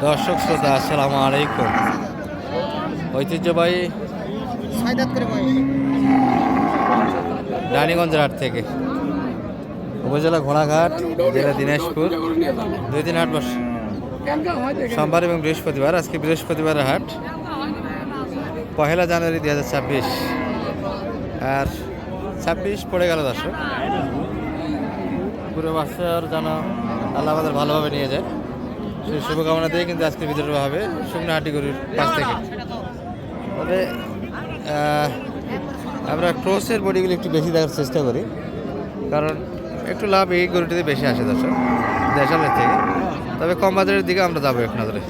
দর্শক শ্রোতা আসসালামু আলাইকুম। ঐতিহ্যবাহী রানীগঞ্জের হাট থেকে উপজেলা ঘোড়াঘাট, জেলা দিনাজপুর, 2-3 হাট বসে সোমবার এবং বৃহস্পতিবার। আজকে বৃহস্পতিবারের হাট, 1 জানুয়ারি 2026। আর 26 পড়ে গেল দর্শক। পুরো বছর যেন আল্লাহ আমাদের ভালোভাবে নিয়ে যায়, সেই শুভকামনা দিয়ে কিন্তু আজকে ভিতরে হবে শুকনো হাটি গরুর কাছ থেকে। তবে আমরা ক্রসের বডিগুলো একটু বেশি দেখার চেষ্টা করি, কারণ একটু লাভ এই গরুটিতে বেশি আসে দর্শক দেশালের থেকে। তবে কম বাজারের দিকে আমরা যাবো এক নজরে।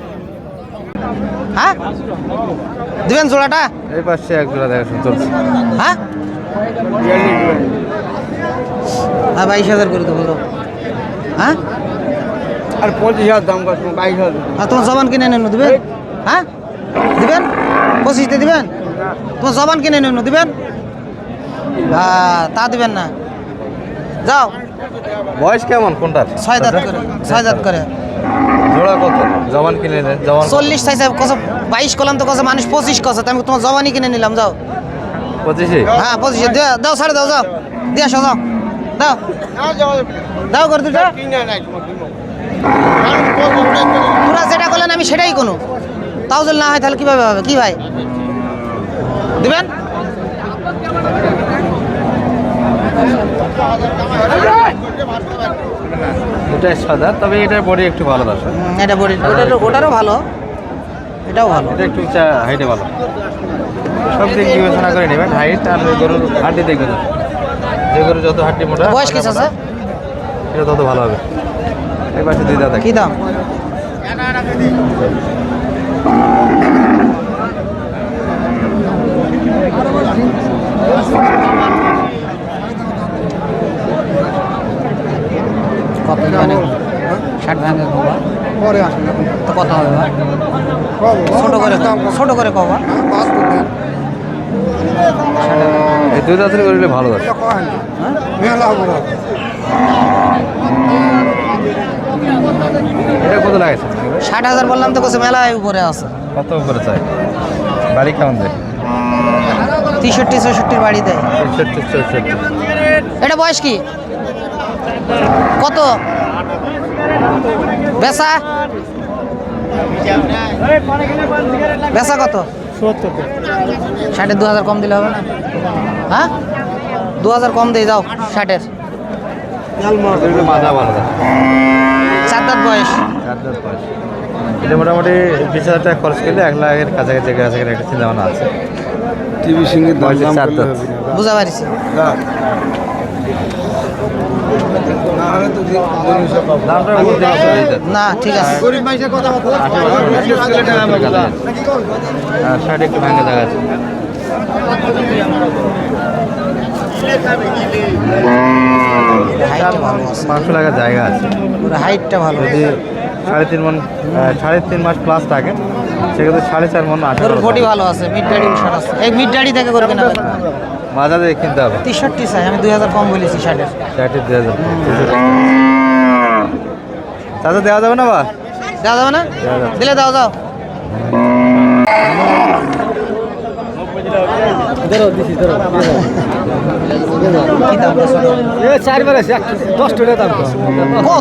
হ্যাঁ দিবেন জোড়াটা? এই পাশে এক জোড়া দেখাশোনা চলছে। হ্যাঁ 22,000 করে দেবো। হ্যাঁ আর 25,000 দাম করছো, 22,000। আর তোমার জবান কিনে নেন দিবেন? হ্যাঁ দিবেন? 25তে দিবেন? তোমার জবান কিনে নেন দিবেন? তা দিবেন না, যাও। বয়স কেমন কোনটার? 6 দাঁত করে, 6 দাঁত করে। জোড়া কত? জবান কিনে নেন। জবান 40 চাইছে, কত 22 করলাম তো, কত মানুষ 25 কছে, আমি তোমার জবানই কিনে নিলাম। যাও 25। হ্যাঁ 25 দাও, ছাড়ে দাও, যাও দিয়ে আসো, যাও দাও দাও করে দুটো। তোরা যেটা করলেন আমি সেটাই কোনো, তাও যদি না হয় তাহলে কীভাবে হবে? কি ভাই দিবেন? এটাই সাদা, তবে এটার বডি একটু ভালো দর্শক। এটা বডি ওটারও ভালো, এটাও ভালো। এটা একটু হাইটে ভালো। সব দিক বিবেচনা করে নেবেন, হাইট আর ওই গরুর হাড্ডি দেখবেন। যে গরু যত হাড্ডি মোটা, বয়স কিছু আছে, এটা তত ভালো হবে। এই পাশে 2 দাঁত। কি দাম? কত মানে 60 ভাঙে কবা পরে আসেন এখন। তো কত হবে? ছোট করে কবা। এই 2 দাঁতের গরুলে ভালো দর্শক। এটা কত লাগেছে? 60,000 বললাম তো, কছে মেলায় উপরে আছে। কত উপরে চাই? বাড়ি কেমন দেয়? 63-64 বাড়ি দেয়। 63-64। এটা বয়স কি? কত বেচা? বেচা কত? 60-এর 2,000 কম দিলে হবে না? হ্যাঁ 2,000 কম দিয়ে যাও 60-এর। মাথা ভালো। 4 দাঁত বয়স। 4 দাঁত বয়স। এটা মোটামুটি 20,000 টাকা খরচ করলে 1 লাখের কাছাকাছি একটা চিন্তা ভাবনা আছে। টিভি সিঙ্গের দাম 4 দাঁত। বুঝা পারিছি। না ঠিক আছে। শার্ট একটু ভাঙে দেখা আছে। হাইটটা ভালো আছে, 500 টাকার জায়গা আছে। পুরো হাইটটা ভালো। যদি 3.5 মাস প্লাস থাকে, সেক্ষেত্রে 4.5 মন আসে। ওর বডি ভালো আছে, মিড ডাড়ি উষার আছে। এই মিড ডাড়ি থেকে করবে না, বাজারে কিনতে হবে। 63 চাই, আমি 2,000 কম বলেছি 60-এর। 2,000 তাতে দেওয়া যাবে না? দেওয়া যাবে না? দিলে দাও, যাও।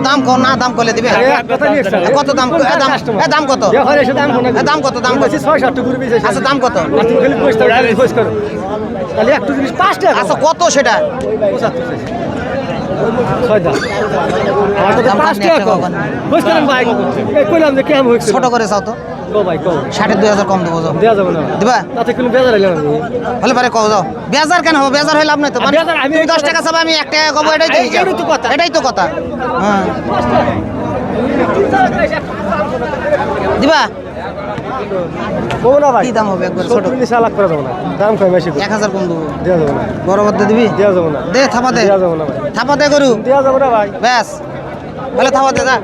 দাম কম না, দাম করলে দিবে। কত দাম? দাম কত? দাম কত? দাম কত? আচ্ছা দাম কত? আচ্ছা কত সেটা? ছোট করে চাও তো, 60-এর 2,000 কম দেবো, দিবা? হলে পারে কও, যাও। বেজার কেন হবে? বেজার হয়ে লাভ নাই তো। তুমি 10 টাকা চাবে, আমি 1 টাকা কব, এটাই তো কথা। হ্যাঁ দিবা? কি দাম হবে? একবার ছোট 1,000 কম দেবো। বড় মধ্যে দিবি? দে থাপা দে, থাপা দে গরু ব্যাস। বলে থাপা দে, যা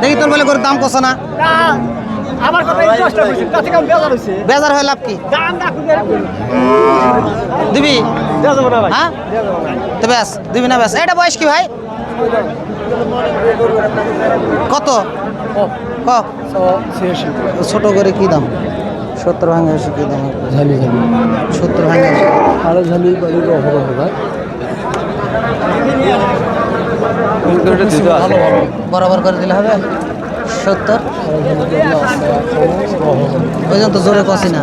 দেখি তোর বলে গরুর দাম কত না। বেজার হয়ে লাভ কি? দিবি? হ্যাঁ তো ব্যাস দিবি না? ব্যাস। এটা বয়স কি ভাই? কত? ক ছোট করে কি দাম 70 ভাঙে এসে কি দাম ঝালি ঝালি 70 ভাঙে এসে আরো ঝালি বাড়ি অফার হবে ভাই বরাবর করে দিলে হবে 70 ওই জন্য তো জোরে কষি না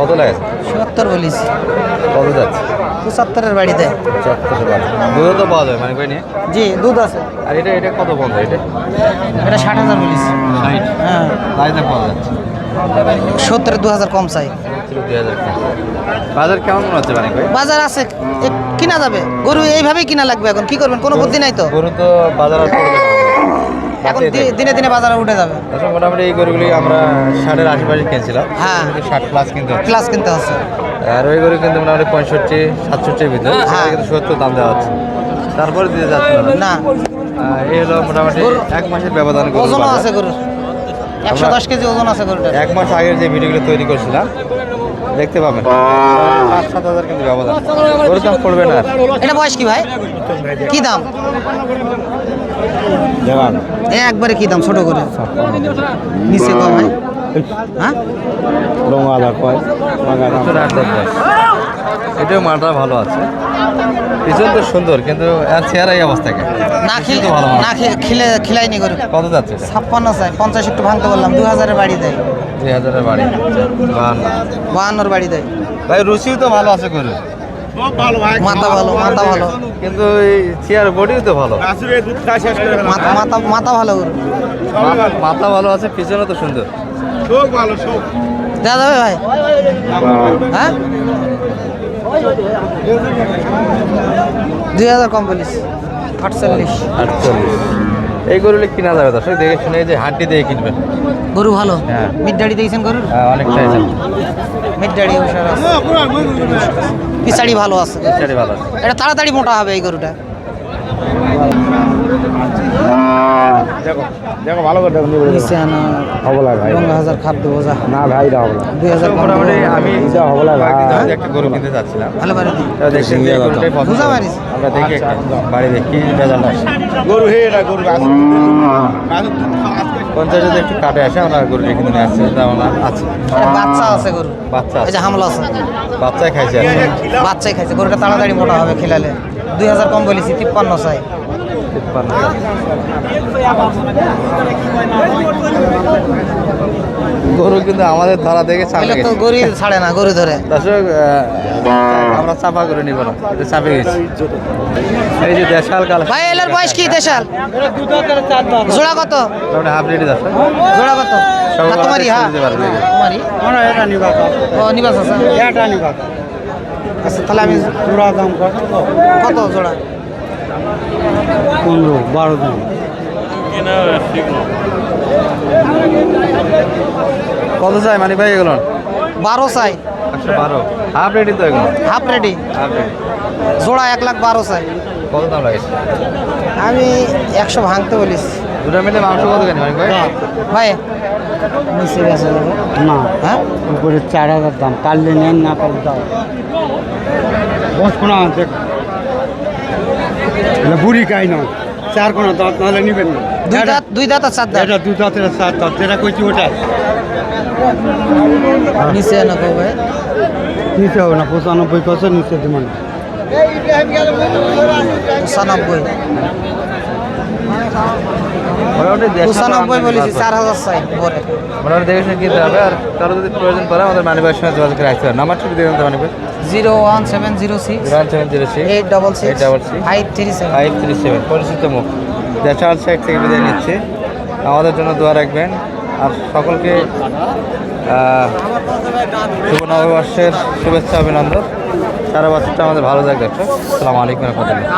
কত লাগে 70 বলিস কত যাচ্ছে 75 বাড়িতে 75 দুধ তো পাওয়া যায় মানে কই নিয়ে জি দুধ আছে আর এটা কত বন্ধ এটা এটা 60,000 বলিস 60 হ্যাঁ বাড়িতে পাওয়া যাচ্ছে 70 2000 কম চাই 2000 বাজার কেমন মনে হচ্ছে মানে কই বাজার আছে কিনা যাবে গরু এইভাবেই কিনা লাগবে এখন কি করবেন কোনো বুদ্ধি নাই তো গরু তো বাজার আর পড়বে না। এখন দিনে দিনে বাজারে উঠে যাবে আসলে মোটামুটি এই গরুগুলি আমরা 60-এর আশেপাশে কিনছিলাম হ্যাঁ 60 প্লাস কিনতে হচ্ছে ক্লাস কিনতে হচ্ছে আর ওই গরু কিন্তু মোটামুটি 65-67-এর ভিতরে হ্যাঁ। কিন্তু 70 দাম দেওয়া হচ্ছে তারপরে দিতে যাচ্ছে না না এই হলো মোটামুটি এক মাসের ব্যবধান গরুর ওজনও বাজার। আছে গরুর 110 কেজি ওজন আছে গরুটা এক মাস আগের যে ভিডিওগুলো তৈরি করছিলাম দেখতে পাবেন 5-7 হাজার কিন্তু ব্যবধান গরুর দাম পড়বে না এটা বয়স কি ভাই কি দাম একবারে কি দাম ছোট করে নিচে কম ভাই হ্যাঁ রঙালা কয় বছর 8-10 বয়স। এটাও মালটা ভালো আছে পিছন তো সুন্দর কিন্তু আর চেহারা এই অবস্থা কেন না পিছন তো ভালো না খিলাইনি গরু কত যাচ্ছে এটা? 56 চাই 50 একটু ভাঙতে বললাম 2000 বাড়ি দেয় 2000-এর বাড়ি 52 বাড়ি দেয় ভাই রুচিও তো ভালো আছে গরু মাথা ভালো কিন্তু এই চেয়ার বডিও তো ভালো মাথা ভালো গরু মাথা ভালো আছে পিছনে তো সুন্দর দেওয়া যাবে ভাই হ্যাঁ 2000 কম বলিস 48 এই গরুগুলি কিনা যাবে দর্শক দেখে শুনে যে হাড্ডি দিয়ে কিনবেন গরু ভালো হ্যাঁ। মিড দাড়ি দিয়েছেন গরুর অনেকটাই দাম মিড দাড়ি উষার আছে পিছাড়ি ভালো আছে চেয়ারই ভালো আছে এটা তাড়াতাড়ি মোটা হবে এই গরুটা দেখো ভালো করে দেখো নিচে আনা হবলা ভাই 5000 খাদ্য বোঝা না ভাই এটা হবলা 2000 কম মোটামুটি দেবো। আমি এটা হবলা ভাই কয়েকদিন ধরে একটা গরু কিনতে চাচ্ছিলাম ভালো বাড়ি দিই। তা দেখছেন যে এই গরুটাই পছন্দ বুঝা হলো। পারিস? আমরা দেখি একটা বাড়ি দেখি রেজাল্ট আসে গরু হে এটা গরু 50 যদি একটু কাটে আসে আমরা গরুটি কিনে নিয়ে আসছি তা আমরা আছে এটা বাচ্চা আছে গরু বাচ্চা এই যে হামলা আছে বাচ্চাই খাইছে আর কি। বাচ্চাই খাইছে গরুটা তাড়াতাড়ি মোটা হবে খেলালে 2000 কম বলেছি 53 চাই 53 গরু কিন্তু আমাদের ধরা দেখে চাপে এলে তো গেছে গরু ছাড়ে না গরু ধরে দর্শক আমরা চাপা করে নিব না এটা চাপে গেছি এই যে দেশাল কাল ভাই এলের বয়স কি দেশাল জোড়া কত হাফ রেডি দর্শক জোড়া কত সব না তোমারই হ্যাঁ দিতে পারবে তোমারই এটা নিবা ও নিবাস আছে এটা নিবা আচ্ছা তাহলে আমি পুরা দাম কত জোড়া 15-12 দাম কত চাই মানে ভাই এগুলো 12 চাই 112 হাফ রেডি তো এগুলো হাফ রেডি হাফ রেডি জোড়া 1,12,000 চাই কত দাম লাগে আমি 100 ভাঙতে বলিস দুটো মিলে মাংস কত কেন মানে ভাই ভাই নিচে বেচা যাবে না হ্যাঁ উপরে 4000 দাম পারলে নেন না পারলে দাও বস কোনা দেখ এটা বুড়ি কাই না 4 কোনা দাঁত নাহলে নিবেন না দুই দাঁত আর চার দাঁত এটা 2 দাঁতের 7 দাঁত যেটা কইছি ওটা নিচে না কো ভাই নিচে হবে না 95 কত নিচে দিমান 95 মোটামুটি 95 বলেছি 4000 চাই পরে মোটামুটি দেখে শুনে কিনতে হবে আর কারো যদি প্রয়োজন পড়ে আমাদের মানিকের সঙ্গে যোগাযোগ করে রাখতে হবে নাম্বারটা দিয়ে দেন তো মানিক 01706 01706 866 537 537 পরিচিত মুখ দেশাল সাইড থেকে বিদায় নিচ্ছে আমাদের জন্য দোয়া রাখবেন আর সকলকে শুভ নববর্ষের শুভেচ্ছা অভিনন্দন সারা বছরটা আমাদের ভালো যাক দর্শক আসসালামু আলাইকুম রহমতুল্লাহ